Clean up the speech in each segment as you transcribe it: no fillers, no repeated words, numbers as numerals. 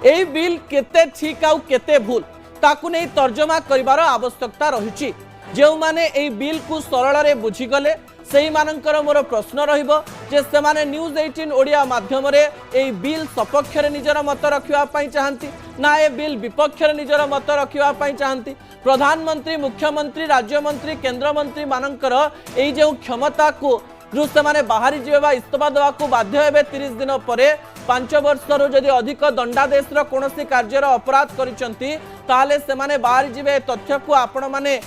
एई bill केते ठीक आउ केते भूल ताकू नहीं तर्जमा करिवार आवश्यकता रही। जो माने एई बिल को सरल रे बुझीगले सेही मानकर मोर प्रश्न रहिबो जे सेमाने न्यूज 18 ओडिया माध्यम रे एई बिल सपक्ष रे निजर मत रखिवा पई चाहंती ना ए बिल विपक्ष रे निजर मत रखिवा पई चाहंती। प्रधानमंत्री मुख्यमंत्री राज्य मंत्री केंद्र मंत्री मानकर एई जे क्षमता को से माने बाहरी जीवे बा इस्तफा देवा को बाध्य हेबे 30 दिन पर 5 वर्षर जदि अधिक दंडादेश कौन कार्यर अपराध करिसंती ताले से माने बाहरी जीवे तथ्य को आपण माने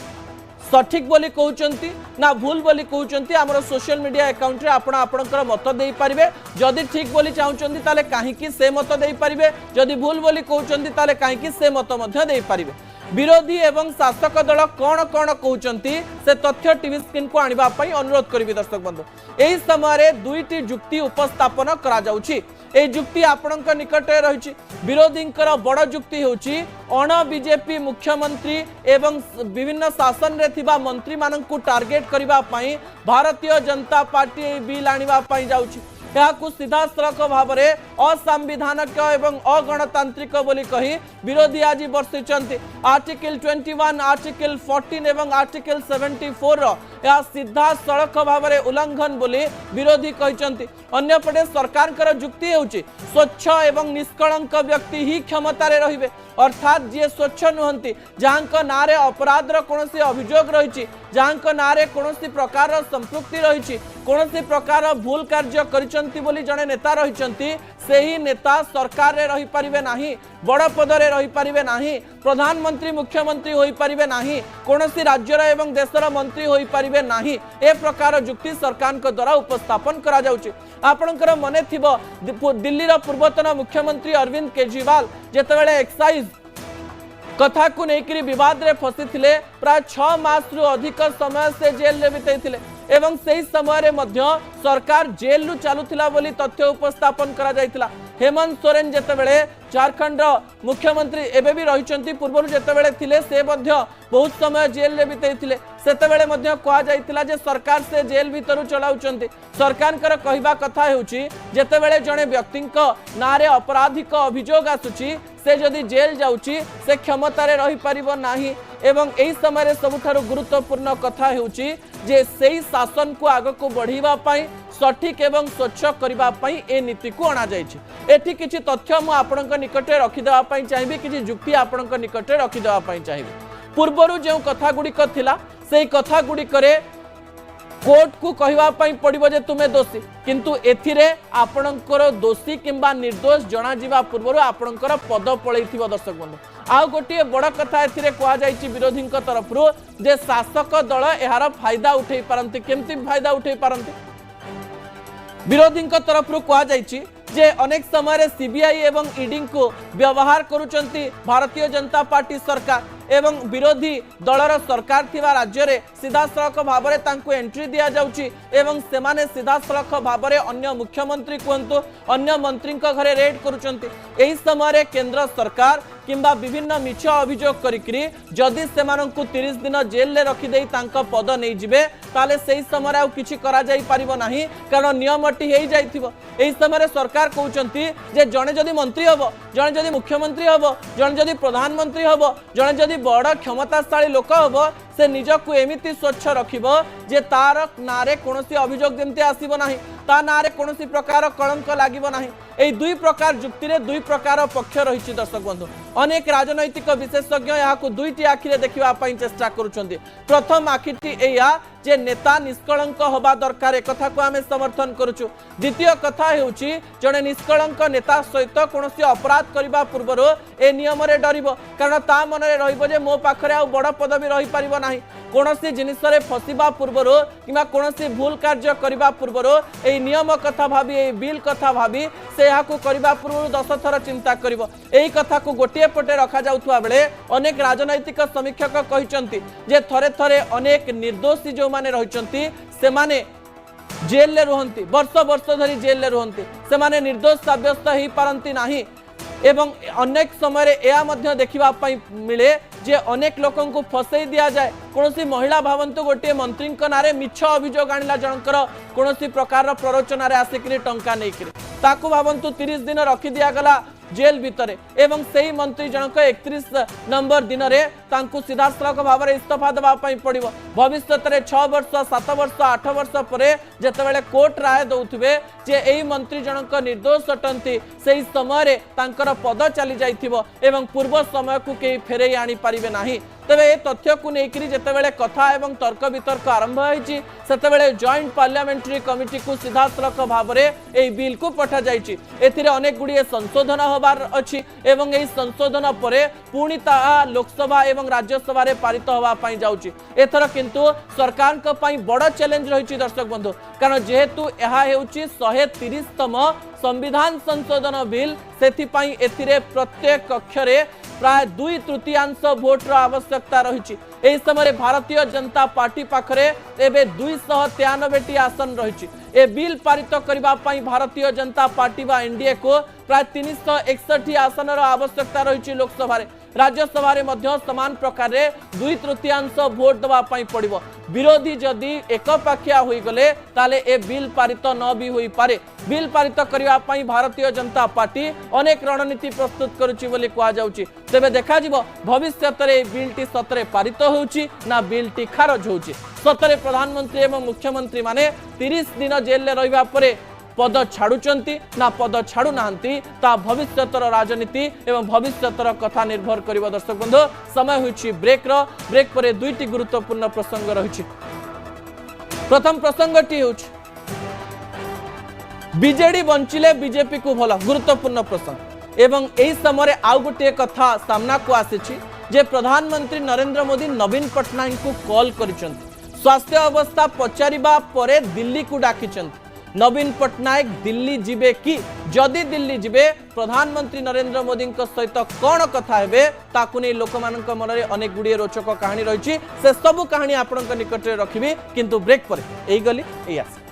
सठिक बोली कहउचंती ना भूल बोली कहउचंती। हमर सोशल मीडिया अकाउंट रे आपण आपणकर मत देई परिबे। जदि ठीक बोली चाहउचंती ताले काहे कि से मत देई परिबे, जदि भूल बोली कहउचंती ताले काहे कि से मत मध्य देई परिबे। विरोधी एवं शासक दल कौन कौन कहउचंती से तथ्य टीवी स्क्रीन को आनिबा पई अनुरोध करिबी दर्शक बंधु। एही समय दुईटी जुक्ति उपस्थापन करा जाउची। ए जुक्ति आपणक निकट रही। विरोधी बड़ जुक्ति होची अण बीजेपी मुख्यमंत्री एवं विभिन्न शासन रे थिबा मंत्री माननकु टार्गेट करिबा पई भारतीय जनता पार्टी ए बिल आनिबा पई जाउची। यहाकु सीधा सड़क भाव में असंविधानिक एवं अगणतांत्रिक बोली कही विरोधी आज बर्षिंट। आर्टिकल 21 आर्टिकल 14 एवं आर्टिकल 74 यह सीधा सड़क भाव में उल्लंघन बोली विरोधी कहते। अन्यपटे सरकार जुक्ति होची स्वच्छ एवं निष्कलंक व्यक्ति ही क्षमतार रहिबे अर्थात जी स्वच्छ नुहंती जहां ना रे अपराधर कौन अभियोग रही जहां ना रे कौन प्रकार संपृक्ति रही कौन प्रकार भूल कार्य करिसंती बोली जड़े नेता रही से ही नेता सरकार रे रही परिबे नाही बड़ पदरे रही परिबे नाही प्रधानमंत्री मुख्यमंत्री होई परिबे नाही कोनोसी राज्यर एवं देशर मंत्री होई परिबे नाही। ए प्रकार जुक्ति सरकार को द्वारा उपस्थापन करा जाउची। आपणकर मने थिबो दिल्ली रो पूर्वतन मुख्यमंत्री अरविंद केजरीवाल जेतेबेले एक्साइज कथा को लेकर विवाद रे फसी थिले प्राय 6 मास रु अधिक समय से जेल रे बिताइथिले एवं सही समय मध्य सरकार जेल रु चालुथिला बोली तथ्य उपस्थापन करा जायतिला। हेमंत सोरेन जेतेबेले झारखंड मुख्यमंत्री एबे भी रहिचंती पूर्व जेतेबेले थिले से मध्य बहुत समय जेल रे बिताइथिले सेतेबेले मध्य कहा जायतिला जे सरकार से जेल भीतर चलाउचंती। सरकार कहवा कथा हेउची जेतेबेले जणे व्यक्तिंक नारे आपराधिक अभियोग आसुची से जदि जेल जाउची से क्षमतारे रही परिबो नाही एवं एही समय सबुठारु गुरुत्वपूर्ण कथा हेउची जे सेही शासन को आग को बढ़ीबा पई सठिक एवं स्वच्छ करबा पई ए नीति को अना जायछि। एठी किछि तथ्य मु आपनक निकटे रखि देबा पई चाहिबी किछि जुक्ति आपनक निकटे रखि देबा पई चाहिबी। पूर्वरु जे कथा गुडिक थिला सेही कथा गुडिकरे कोर्ट को कहवा पड़ो जे तुम्हें दोषी किंतु एथिरे आपणकर दोषी किंबा निर्दोष जना जीवा पूर्व आपणकर पद पलैथ दर्शक बंधु। आउ गोटे बड़ कथा एथिरे कहा जायछि विरोधी तरफ जे शासक दल यार फायदा उठे पारंती केमती फायदा उठे पारंती। विरोधी तरफ कहा जायछि जे अनेक समय सीबीआई एवं ईडी को व्यवहार करुचंती भारतीय जनता पार्टी सरकार एवं विरोधी दलर सरकार थिबा राज्य रे सीधा सड़क भाव में तांको एंट्री दिया जाउची एवं सेमाने सीधा सड़क भाव में अन्य मुख्यमंत्री कहतु अन्य मंत्री घरे रेड करुचंती। एही समय केंद्र सरकार किंबा विभिन्न मिछ अभियोग करिकरी जदि सेमानंकु 30 दिन जेल रे रखि देई तांको पद नै जिवे ताले सेही समय आ किछि करा जाई परिबो नाही कारण नियमटी हेई जाइथिबो। एही समय सरकार कहउचंती जे जणे जदि मंत्री हबो जणे जदि मुख्यमंत्री हबो जणे जदि प्रधानमंत्री हबो जणे जदि बड़ क्षमताशाली लोक हबो से निजको एमिति स्वच्छ रखिबो जे तार नारे कोनोसी अभियोग जेमते आसीबो नाही ता नारे कोनोसी प्रकार कलंक लागिबो नाही। एई दुई प्रकार जुक्ति रे दुई प्रकार पक्ष रहिछि दर्शक बंधु। अनेक राजनैतिक विशेषज्ञ याकु दुईटी आखिरे देखिबा पई चेष्टा करूछन्ती। प्रथम आखिटी एया जे नेता निष्कलंक होबा दरकार कथा को आमे समर्थन करूछु। द्वितीय कथा हेउछि जणे निष्कलंक नेता सहित कोनोसी अपराध करिबा पूर्वरो ए नियम रे डरिबो कारण ता मन रे रहिबो जे मो पाखरे आ बड़ पदवी रहि परिबो नाही कोनोसी जिनिस रे फसिबा पूर्वरो किबा कोनोसी भूल कार्य करिबा पूर्वरो ए नियम कथा भाबी ए बिल कथा भाबी से याकु करिबा पूर्वरो 10 थर चिंता करिवो। एही कथा को गोटिए पटे रखा जाउथुवा बेले अनेक राजनैतिक समीक्षक कहिसंती जे थरे थरे अनेक निर्दोषी जो माने रहिसंती से माने जेल ले रुहंती वर्ष वर्ष धरी जेल ले रुहंती से माने निर्दोष साब्यस्त ही पारंती नाही एवं अनेक समय यह मध्य देखा मिले जे अनेक लोकों को फसई दिया जाए कौन महिला भावंतु गोटे मंत्री नारे मिछ अभियोग आनिला जनकर कौन प्रकार प्ररोचन आसिक टंका नहीं ताकू भावंतु 30 दिन रखी दिगला जेल भितर एवं सही मंत्री जनक 31 नंबर दिन में सीधा सड़क भाव में इस्तीफा देवा पड़ो भविष्य में 6 वर्ष 7 वर्ष 8 वर्ष पर जितेबाला कोर्ट राय दौथे जे यही मंत्री जनक निर्दोष अटंती से समय पद चली जाइथिबो पूर्व समय को कहीं फेरई आनी पारिबे नाही। तेबे ए तथ्य को लेकर जितेबाला कथा एवं तर्क वितर्क आरंभ होईची सेतेबेले जॉइंट पार्लियामेंट्री कमिटी को सीधा सड़क भाव में यह बिल को पठा जाइछि। एथिरे अनेक गुड़िए संशोधन होबार अछि एवं एही संशोधन परे पुणी ताहा लोकसभा एवं राज्यसभा रे पारित होबा पई जाउछि। एथर किंतु सरकार को पई बड़ चैलेंज रहिछि दर्शक बंधु कारण जेहेतु यह हेउछि 130तम संविधान संशोधन बिल सेथिपाई एथिरे प्रत्येक कक्षरे प्राय 2/3 भोटर आवश्यकता रही। एही समय भारतीय जनता पार्टी पाखरे एबे 293 आसन रही। ए बिल पारित करबा पई भारतीय जनता पार्टी बा एनडीए को प्राय 361 आसन आवश्यकता रही। लोकसभा रे राज्यसभा रे मध्य समान प्रकार रे 2/3 भोट दबा पई पड़िबो। विरोधी जदि एकपाखिया होई गले ताले ए बिल पारित न भी होई पारे। बिल पारित करबा पई भारतीय जनता पार्टी अनेक रणनीति प्रस्तुत करूची बोली कहा जाउची। तेबे देखा जिवो भविष्य रे बिलटी सतरे पारित होउची ना बिलटी खारज होउची। सतरे प्रधानमंत्री एवं मुख्यमंत्री माने 30 दिन जेल ले रहिबा परे पद छाड़ुचंती ना पद छाड़ू नाहंती ता भविष्यतर राजनीति एवं भविष्यतर कथा निर्भर करिबो। दर्शक बंधु समय होइछि ब्रेक पर दुईटी गुरुत्वपूर्ण प्रसंग रहिछि। प्रथम प्रसंगटी होइछि बीजेडी बंचिले बीजेपी को भला गुरुत्वपूर्ण प्रसंग एवं एही समय आउ गोटे कथा सामना को आसीछि जे प्रधानमंत्री नरेंद्र मोदी नवीन पटनायक को कॉल करिसंती स्वास्थ्य अवस्था पचारिबा परे दिल्ली को डाकिसंती। नवीन पटनायक दिल्ली जिबे कि जदि दिल्ली जिबे प्रधानमंत्री नरेंद्र मोदी सहित कौन कथा हेबे ताकु नै लोकमानक मन में अनेक गुड़िए रोचक कहानी रही से सबु कहानी आपण निकट में रखिबी किंतु ब्रेक पर एई गली एई आसी।